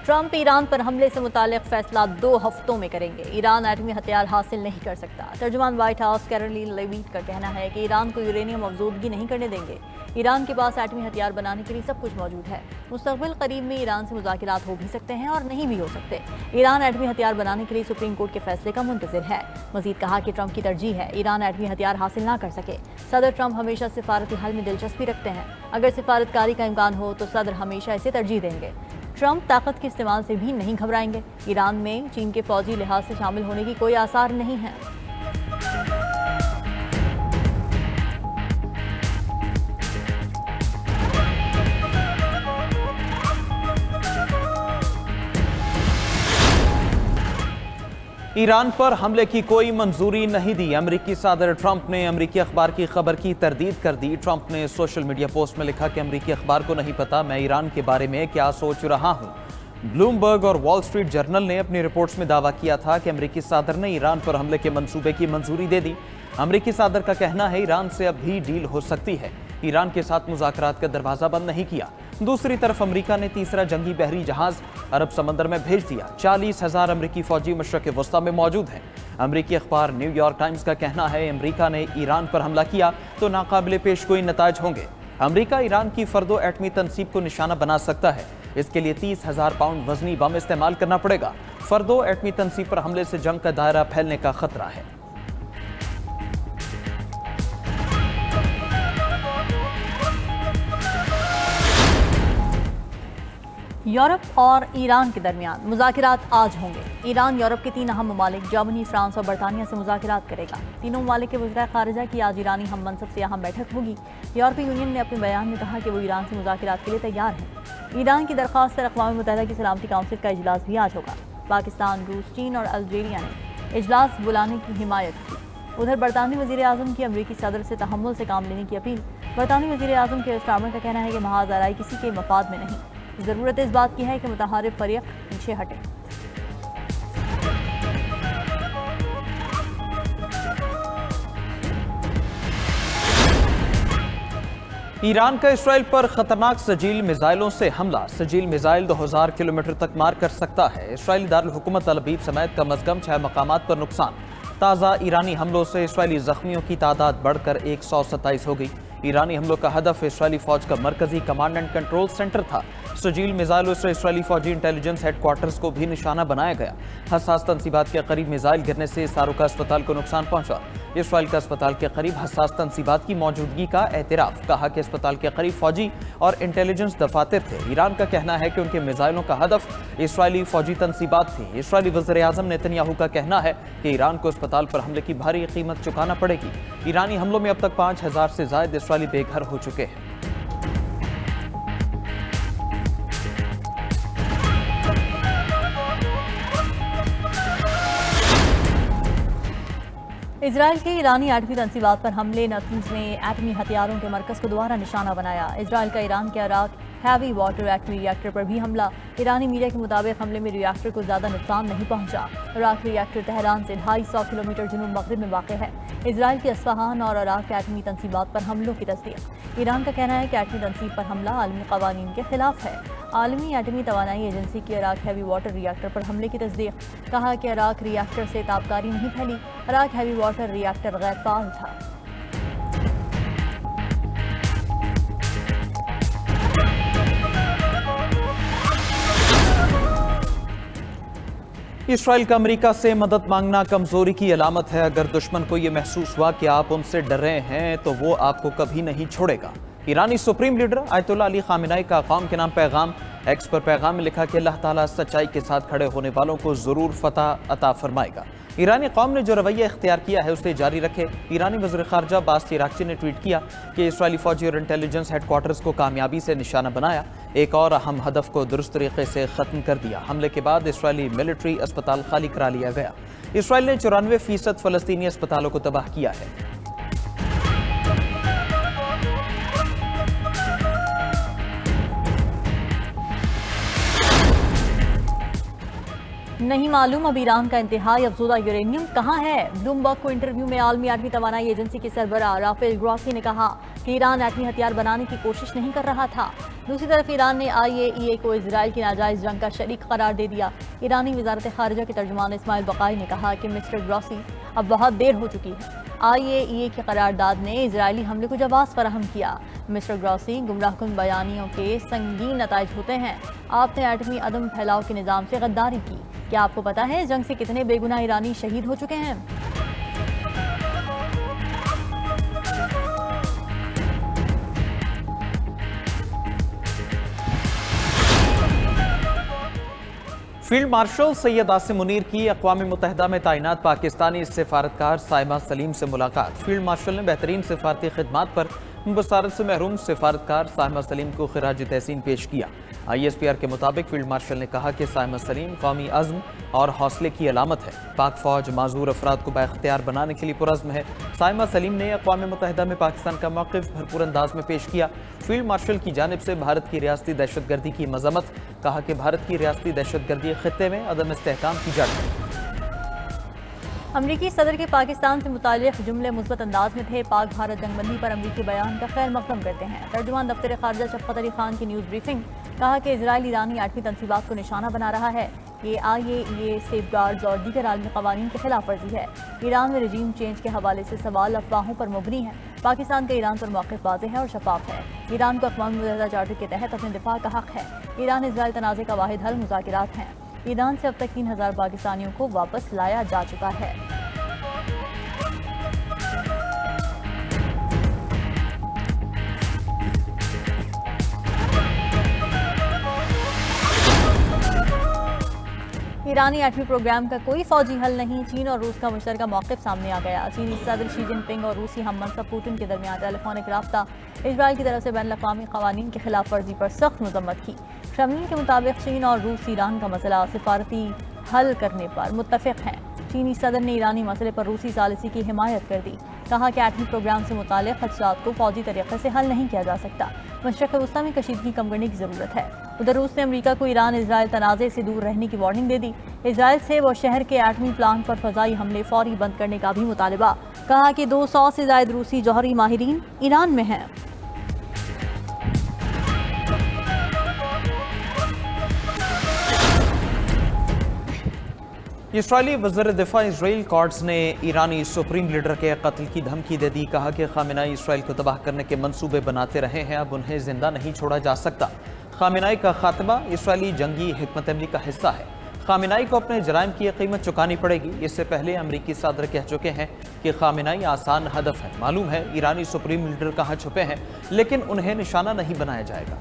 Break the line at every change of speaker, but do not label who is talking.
Trump Iran पर हमले से मुताल्लिक फैसला 2 हफ्तों में करेंगे। ईरान एटमी हथियार हासिल नहीं कर सकता। तर्जुमान व्हाइट हाउस कैरोलिन लेविट का कहना है कि ईरान को यूरेनियम अफजूदगी नहीं करने देंगे। ईरान के पास एटमी हथियार बनाने के लिए सब कुछ मौजूद है। मुस्तकबिल करीब में ईरान से मुज़ाकिरात हो भी सकते हैं और नहीं भी हो सकते। ईरान एटमी हथियार बनाने के लिए सुप्रीम कोर्ट के फैसले का मुंतज़िर है। मजीद कहा कि ट्रंप की तरजीह है ईरान एटमी हथियार हासिल ना कर सके। सदर ट्रंप हमेशा सिफारती हल में दिलचस्पी रखते हैं। अगर सिफारतकारी का इम्कान हो तो सदर हमेशा इसे तरजीह देंगे। ट्रंप ताकत के इस्तेमाल से भी नहीं घबराएंगे। ईरान में चीन के फौजी लिहाज से शामिल होने की कोई आसार नहीं है।
ईरान पर हमले की कोई मंजूरी नहीं दी। अमेरिकी सदर ट्रंप ने अमेरिकी अखबार की खबर की तरदीद कर दी। ट्रंप ने सोशल मीडिया पोस्ट में लिखा कि अमेरिकी अखबार को नहीं पता मैं ईरान के बारे में क्या सोच रहा हूं। ब्लूमबर्ग और वॉल स्ट्रीट जर्नल ने अपनी रिपोर्ट्स में दावा किया था कि अमेरिकी सदर ने ईरान पर हमले के मंसूबे की मंजूरी दे दी। अमेरिकी सदर का कहना है ईरान से अब भी डील हो सकती है। ईरान के साथ मुज़ाकरात का दरवाजा बंद नहीं किया। दूसरी तरफ अमेरिका ने तीसरा जंगी बहरी जहाज अरब समंदर में भेज दिया। 40,000 अमेरिकी फौजी मशरक़ वस्ता में मौजूद हैं। अमेरिकी अखबार न्यूयॉर्क टाइम्स का कहना है अमेरिका ने ईरान पर हमला किया तो नाकाबिले पेश कोई नताज होंगे। अमेरिका ईरान की फर्दो एटमी तनसीब को निशाना बना सकता है। इसके लिए 30,000 पाउंड वजनी बम इस्तेमाल करना पड़ेगा। फर्दो एटमी तनसीब पर हमले से जंग का दायरा फैलने का खतरा है।
यूरोप और ईरान के दरमियान मुज़ाकिरात आज होंगे। ईरान यूरोप के 3 अहम ममालिक जर्मनी, फ्रांस और बरतानिया से मुज़ाकिरात करेगा। तीनों ममालिक के वज़ीर ख़ारिजा की आज ईरानी हम मनसब से अहम बैठक होगी। यूरोपीय यूनियन ने अपने बयान में कहा कि वो ईरान से मुज़ाकिरात के लिए तैयार है। ईरान की दरख्वास्त पर अक़वाम मुत्तहिदा की सलामती काउंसिल का इजलास भी आज होगा। पाकिस्तान, रूस, चीन और अल्जीरिया ने इजलास बुलाने की हिमायत की। उधर बरतानी वज़ीर आज़म की अमरीकी सदर से तहम्मुल से काम लेने की अपील। बरतानी वज़ीर आज़म के स्टारमर का कहना है कि महाज आराई किसी के मफाद में नहीं। ज़रूरत इस बात की है कि मुतहारिब फरीक पीछे हटे।
ईरान का इसराइल पर खतरनाक सजील मिसाइलों से हमला। सजील मिसाइल 2000 किलोमीटर तक मार कर सकता है। इसराइली दारुल हुकूमत तल अबीब समेत कम अज कम 6 मकामात पर नुकसान। ताज़ा ईरानी हमलों से इसराइली जख्मियों की तादाद बढ़कर 127 हो गई। ईरानी हमलों का हदफ इसराइली फौज का मरकजी कमांड एंड कंट्रोल सेंटर था। सजील मिसाइलों से इसराइली फौजी इंटेलिजेंस हेडक्वार्टर्स को भी निशाना बनाया गया। हसास तनसीबात के करीब मिसाइल गिरने से सारुका अस्पताल को नुकसान पहुंचा। इसराइल का अस्पताल के करीब हसास तनसीबात की मौजूदगी का एतराफ़। कहा कि अस्पताल के करीब फौजी और इंटेलिजेंस दफातर थे। ईरान का कहना है कि उनके मिसाइलों का हदफ इसराइली फौजी तनसीबात थी। इसराइली वज़ीर आज़म नेतन्याहू का कहना है कि ईरान को अस्पताल पर हमले की भारी कीमत चुकाना पड़ेगी। ईरानी हमलों में अब तक 5000 से ज़ायद इसराइली बेघर हो चुके हैं।
इजराइल के ईरानी एटमी तनसीबात पर हमले। नतंज ने एटमी हथियारों के मरकज़ को दोबारा निशाना बनाया। इजराइल का ईरान के इराक हैवी वाटर एटमी रिएक्टर पर भी हमला। ईरानी मीडिया के मुताबिक हमले में रिएक्टर को ज़्यादा नुकसान नहीं पहुंचा। इराक रिएक्टर तेहरान से 250 किलोमीटर जुनूब मगरिब में वाक़ है। इजराइल के अस्फहान और इराक के एटमी तनसीबात पर हमलों की तस्दीक। ईरान का कहना है कि एटमी तनसीब पर हमला आलमी कवानीन के खिलाफ है। आलमी एटमी तवानाई एजेंसी की इराक हैवी वाटर रिएक्टर पर हमले की तस्दीक। कहा कि इराक रिएक्टर से ताबकारी नहीं फैली। इराक हैवी वाटर रिएक्टर गैर फाल था।
इसराइल का अमेरिका से मदद मांगना कमजोरी की अलामत है। अगर दुश्मन को यह महसूस हुआ कि आप उनसे डर रहे हैं तो वो आपको कभी नहीं छोड़ेगा। ईरानी supreme leader Ayatollah Ali Khamenei का कौम के नाम पैगाम। एक्स पर पैगाम में लिखा कि अल्लाह ताला सच्चाई के साथ खड़े होने वालों को जरूर फतह अता फरमाएगा। ईरानी कौम ने जो रवैया इख्तियार किया है उसे जारी रखे। ईरानी वज़ीर ख़ारजा अब्बास इराक़ची ने ट्वीट किया कि इसराइली फौजी और इंटेलिजेंस हेडक्वार्टर्स को कामयाबी से निशाना बनाया। एक और अहम हदफ को दुरुस्त तरीके से ख़त्म कर दिया। हमले के बाद इसराइली मिलिट्री अस्पताल खाली करा लिया गया। इसराइल ने 94% फ़लस्तीनी अस्पतालों को तबाह किया है।
नहीं मालूम अब ईरान का इंतहाई अफज़ूदा यूरेनियम कहाँ है। ब्लूमबर्ग को इंटरव्यू में आलमी एटमी तवानाई एजेंसी के सरबराह राफेल ग्रॉसी ने कहा कि ईरान एटमी हथियार बनाने की कोशिश नहीं कर रहा था। दूसरी तरफ ईरान ने IAEA को इजराइल की नाजायज़ जंग का शरीक करार दे दिया। ईरानी वजारत खारिजा के तर्जुमान इस्माइल बकाई ने कहा कि मिस्टर ग्रॉसी अब बहुत देर हो चुकी है। IAEA की करारदाद ने इजरायली हमले को जवाब फराहम किया। मिस्टर ग्रॉसी गुमराहकुन बयानियों के संगीन नताइज होते हैं। आपने एटमी अदम फैलाव के निज़ाम से गद्दारी की। क्या आपको पता है जंग से कितने बेगुनाह ईरानी शहीद हो चुके हैं?
फील्ड मार्शल सैयद आसिम मुनीर की अक़वाम मुत्तहिदा में तैनात पाकिस्तानी सफारतकार साइमा सलीम से मुलाकात। फील्ड मार्शल ने बेहतरीन सफारती खिदमात पर बसारत से महरूम सफारतकार साइमा सलीम को खिराज तहसीन पेश किया। ISPR के मुताबिक फील्ड मार्शल ने कहा कि साइमा सलीम कौमी अज़्म और हौसले की अलामत है। पाक फौज माजूर अफराद को बाख्तियार बनाने के लिए पुरज़्म है। साइमा सलीम ने अक़वाम मुत्तहिदा में पाकिस्तान का मौक़िफ़ भरपूर अंदाज में पेश किया। फील्ड मार्शल की जानिब से भारत की रियासती दहशतगर्दी की मज़म्मत, कहा कि भारत की रियासती दहशतगर्दी ख़ित्ते में अदम इस्तेहकाम की जड़ है।
अमरीकी सदर के पाकिस्तान से मुताल्लिक़ जुमले मुस्बत अंदाज में थे। पाक भारत जंगबंदी पर अमरीकी बयान का खैर मकदम करते हैं। तर्जुमान दफ्तर खारजा शफ़क़त अली खान की न्यूज़ ब्रीफिंग, कहा कि इजराइल ईरानी एटमी तनसीबात को निशाना बना रहा है। ये IAEA सेफगार्ड्स और दीगर आलमी क़वानीन की खिलाफ वर्जी है। ईरान में रजीम चेंज के हवाले से सवाल अफवाहों पर मुबनी है। पाकिस्तान का ईरान पर मौक़िफ़ वाज़ेह है और शफाफ है। ईरान को अक़वाम मुत्तहिदा चार्टर के तहत अपने दिफा का हक़ है। ईरान इजराइल तनाज़े का वाहिद हल मुज़ाकिरात हैं। ईरान से अब तक 3000 पाकिस्तानियों को वापस लाया जा चुका है। ईरानी एटमी प्रोग्राम का कोई फौजी हल नहीं। चीन और रूस का मुश्तरका मौक़िफ़ सामने आ गया। चीनी सदर शी जिनपिंग और रूसी हम मनसब पुतिन के दरमियान टेलीफोनिक रब्ता इजराइल की तरफ से बैनुल-अक़वामी क़वानीन की खिलाफ वर्जी पर सख्त मज़म्मत की। क्रेमलिन के मुताबिक चीन और रूस ईरान का मसला सिफारती हल करने पर मुत्तफ़िक़ हैं। चीनी सदर ने ईरानी मसले पर रूसी सालिसी की हिमायत कर दी। कहा कि एटमी प्रोग्राम से मुताल्लिक़ खदशात को फौजी तरीक़े से हल नहीं किया जा सकता। मशरिक़ वस्ता में कशीदगी कम करने की ज़रूरत है। उधर रूस ने अमरीका को ईरान इजराइल तनाज़े से दूर रहने की वार्निंग दे दी। इजराइल से वो शहर के एटमी प्लांट पर फ़ज़ाई हमले फौरी बंद करने का भी मुतालबा। कहा कि 200 से ज़ायद रूसी जौहरी माहिरीन ईरान में हैं।
इस्राएली वज़ीर दिफा इजराइल कॉट्स ने ईरानी सुप्रीम लीडर के कत्ल की धमकी दे दी। कहा कि खामेनाई इसराइल को तबाह करने के मंसूबे बनाते रहे हैं, अब उन्हें जिंदा नहीं छोड़ा जा सकता। खामेनाई का खात्मा इसराइली जंगी हिकमत अमली का हिस्सा है। खामेनाई को अपने जराइम की कीमत चुकानी पड़ेगी। इससे पहले अमरीकी सदर कह चुके हैं कि खामेनाई आसान हदफ है। मालूम है ईरानी सुप्रीम लीडर कहाँ छुपे हैं, लेकिन उन्हें निशाना नहीं बनाया जाएगा।